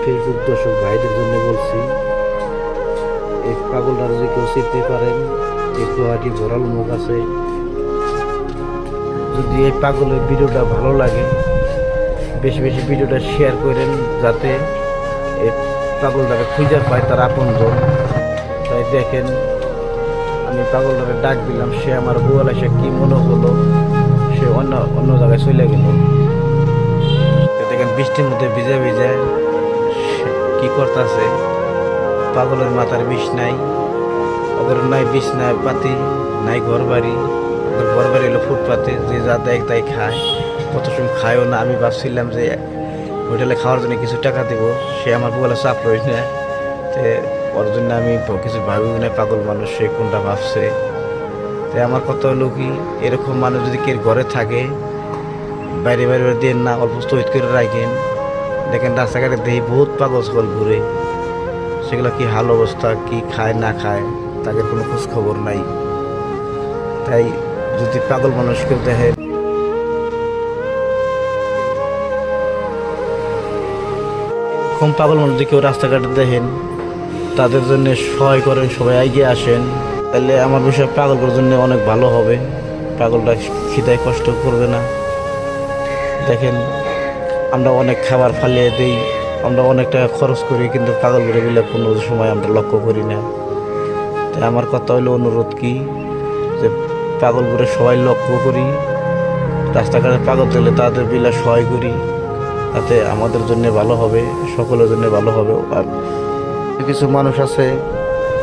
Facebook দর্শক ভাইদের জন্য বলছি, এই পাগলটা যদি কেউ চিনতে পারেন, এই গুয়াহাটি ভরাল মুখ আছে। যদি এই পাগলের ভিডিওটা ভালো লাগে, বেশি বেশি ভিডিওটা শেয়ার করেন, যাতে এই পাগলটাকে খুঁজে পায় তার আপনজন। তাই দেখেন, আমি পাগলটাকে ডাক দিলাম, সে আমার গোয়াল এসে কি মনে হলো, সে অন্য জায়গায় চলে গেল। দেখেন বৃষ্টির মধ্যে ভিজে ভিজে কি করতেছে। পাগলের মাথার বিষ নাই, ওদের নাই বিছনা পাতি, নাই ঘর বাড়ি। ওদের ঘর বাড়ি হলো ফুটপাতে, যে যা দেয় তাই খায়, কত সময় খায়ও না। আমি ভাবছিলাম যে হোটেলে খাওয়ার জন্য কিছু টাকা দেবো, সে আমার বলে চাপ রইস না, তো ওর জন্য আমি কিছু ভাবি না। পাগল মানুষ, সে কোনটা ভাবছে। তাই আমার কথা হলো কি, এরকম মানুষ যদি কেউ ঘরে থাকে, বাইরে বাইরে দেন না, অল্প স্থিত করে রাখেন। দেখেন রাস্তাঘাটে দেখি বহুত পাগল সকল ঘুরে, সেগুলো কি হাল অবস্থা, কি খায় না খায়, তাদের কোনো খোঁজ খবর নাই। তাই যদি পাগল মানুষ কেউ দেখে, কম পাগল মানুষ যদি কেউ রাস্তাঘাটে দেখেন, তাদের জন্য সহায় করেন, সবাই এগিয়ে আসেন। তাহলে আমার বিষয়ে পাগলগুলোর জন্য অনেক ভালো হবে। পাগলটা খিদায় কষ্ট করবে না। দেখেন, আমরা অনেক খাবার ফালিয়ে দিই, আমরা অনেক টাকা খরচ করি, কিন্তু পাগলগুলো বলে কোনো সময় আমরা লক্ষ্য করি না। তাই আমার কথা হলো অনুরোধ কি, যে পাগলগুলো সবাই লক্ষ্য করি, রাস্তাঘাটে পাগল দেখলে তাদের বিলা সহায় করি, তাতে আমাদের জন্য ভালো হবে, সকলের জন্য ভালো হবে। আর কিছু মানুষ আছে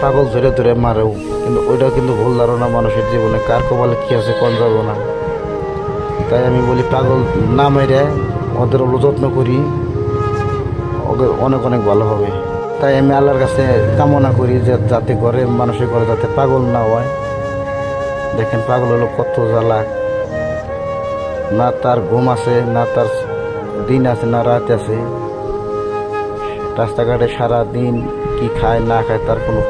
পাগল ধরে ধরে মারেও, কিন্তু ওইটাও কিন্তু ভুল ধারণা। মানুষের জীবনে কার কপালে কি আছে কোন যাব না। তাই আমি বলি, পাগল না মেরে ওদের যত্ন করি, ওদের অনেক অনেক ভালো হবে। তাই আমি আল্লাহর কাছে কামনা করি যে যাতে ঘরে মানুষের ঘরে যাতে পাগল না হয়। দেখেন পাগল হলো কত জ্বালা, না তার ঘুম আছে, না তার দিন আছে, না রাত আছে। রাস্তাঘাটে সারা দিন কি খায় না খায় তার কোনো